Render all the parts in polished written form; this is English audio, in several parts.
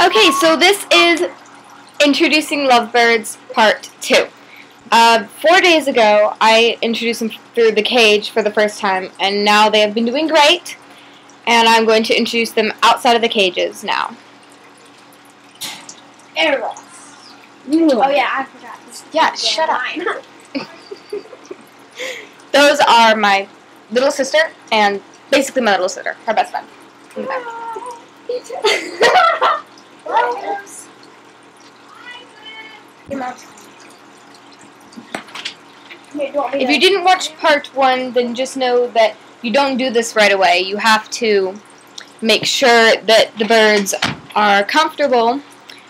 Okay, so this is introducing Lovebirds Part 2. 4 days ago, I introduced them through the cage for the first time, and now they have been doing great, and I'm going to introduce them outside of the cages now. Eros. Oh yeah, I forgot. Yeah, shut up. Those are my little sister, and basically my little sister, her best friend. In the back. If you didn't watch part 1, then just know that you don't do this right away. You have to make sure that the birds are comfortable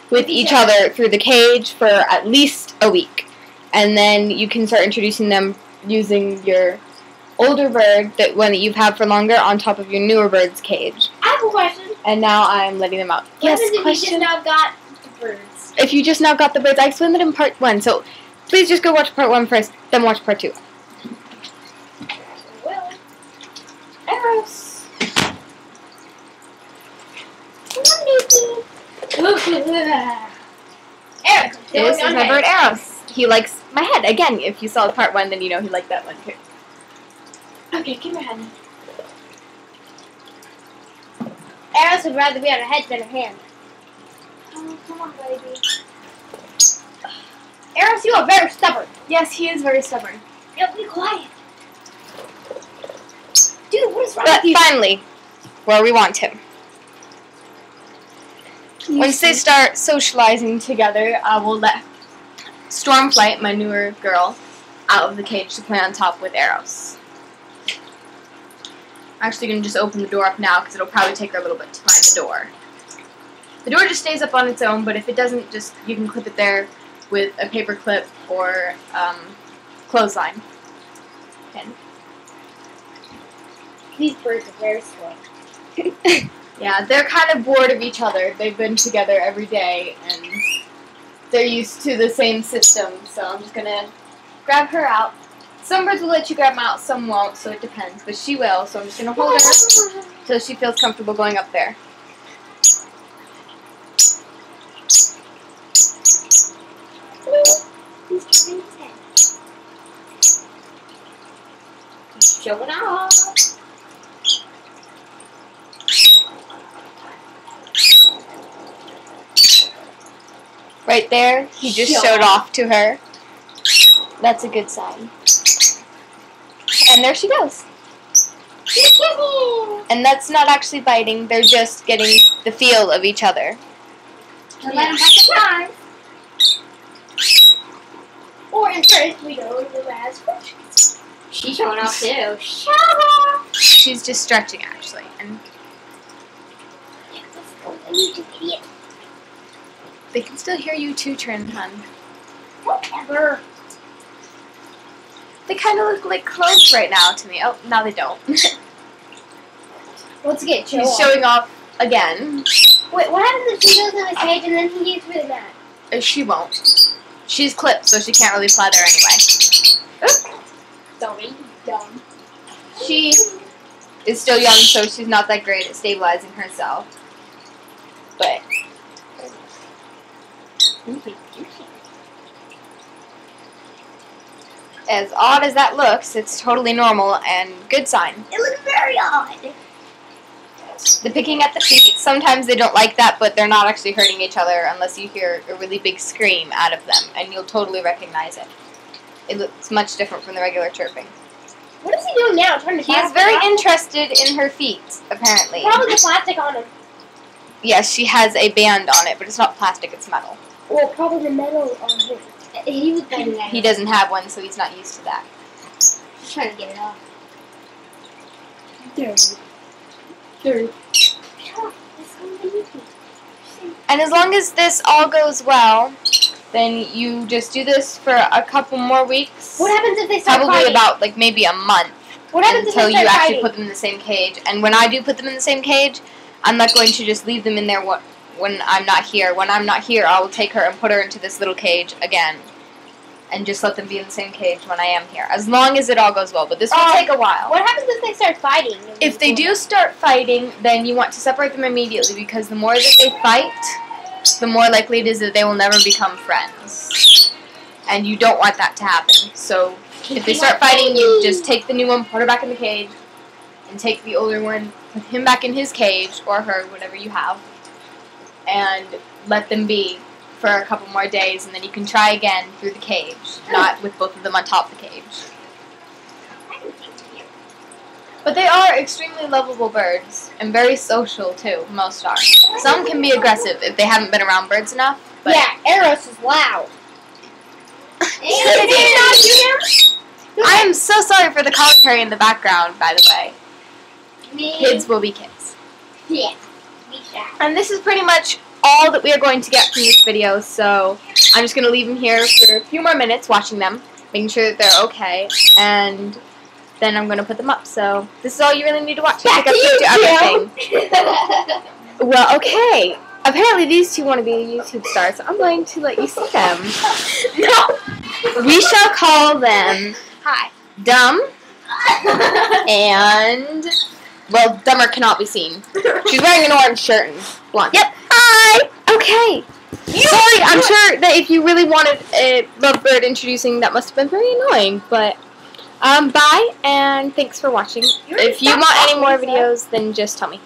with each other through the cage for at least a week. And then you can start introducing them using your older bird, that one that you've had for longer, on top of your newer bird's cage. I have a question. And now I'm letting them out. Yes, question. If you just now got the birds? If you just now got the birds, I explained it in part 1, so please just go watch part 1 first, then watch part 2. Well, Eros. Eros. This is my bird Eros. He likes my head. Again, if you saw part 1, then you know he liked that one too. Okay, give me your hand. Eros would rather be on her head than her hand. Oh, come on, baby. Eros, you are very stubborn. Yes, he is very stubborn. Yo, be quiet. Dude, what is wrong But with you? finally, where we want him. Once they start socializing together, I will let Stormflight, my newer girl, out of the cage to play on top with Eros. I'm actually going to just open the door up now because it'll probably take her a little bit to find the door. The door just stays up on its own, but if it doesn't, just you can clip it there with a paper clip or clothesline. And These birds are very slow. yeah, they're kind of bored of each other. They've been together every day, and they're used to the same system, so I'm just going to grab her out. Some birds will let you grab them out, some won't, so it depends. But she will, so I'm just going to hold her until she feels comfortable going up there. He's showing off. Right there, he just showed off to her. That's a good sign. And there she goes. And that's not actually biting, they're just getting the feel of each other. Let them back to time. Or in first we go to the last question. She's showing off too. Show off. She's just stretching actually. And they can still hear you too, Trin, hun. Whatever. They kind of look like clothes right now to me. Oh, now they don't. Let's get show He's off. showing off again. Wait, what happens if she goes in the cage and then he gets really mad? She won't. She's clipped, so she can't really fly there anyway. Don't be dumb. She is still young, so she's not that great at stabilizing herself. But as odd as that looks, it's totally normal and good sign. It looks very odd. The picking at the feet, sometimes they don't like that, but they're not actually hurting each other unless you hear a really big scream out of them, and you'll totally recognize it. It looks much different from the regular chirping. What is he doing now? Trying to He is very interested in her feet, apparently. Probably the plastic on him. Yes, she has a band on it, but it's not plastic, it's metal. Well, probably the metal on him. He was banging that. He doesn't have one, so he's not used to that. He's trying to get it off. Dude. And as long as this all goes well, then you just do this for a couple more weeks. What happens if they start Probably fighting? about like maybe a month. What happens until if they you start actually fighting? put them in the same cage. And when I do put them in the same cage, I'm not going to just leave them in there when I'm not here. When I'm not here, I will take her and put her into this little cage again. And just let them be in the same cage when I am here. As long as it all goes well. But this will take a while. What happens if they start fighting? If they do start fighting, then you want to separate them immediately, because the more that they fight, the more likely it is that they will never become friends. And you don't want that to happen. So if they start fighting, you just take the new one, put her back in the cage, and take the older one, put him back in his cage, or her, whatever you have, and let them be for a couple more days, and then you can try again through the cage, not with both of them on top of the cage. But they are extremely lovable birds, and very social too, most are. Some can be aggressive if they haven't been around birds enough. But yeah, Eros is loud. I am so sorry for the commentary in the background, by the way. Kids will be kids. Yeah. And this is pretty much all that we are going to get from this video, so I'm just going to leave them here for a few more minutes watching them, making sure that they're okay, and then I'm going to put them up. So this is all you really need to watch. I think I've everything. Well, okay. Apparently these two want to be YouTube stars, so I'm going to let you see them. No! We shall call them Dumb and... Well, Dumber cannot be seen. She's wearing an orange shirt and blonde. Yep. Hi. Okay. Sorry, I'm sure that if you really wanted a Lovebird introducing, that must have been very annoying. But, bye, and thanks for watching. If you want any more videos, then just tell me.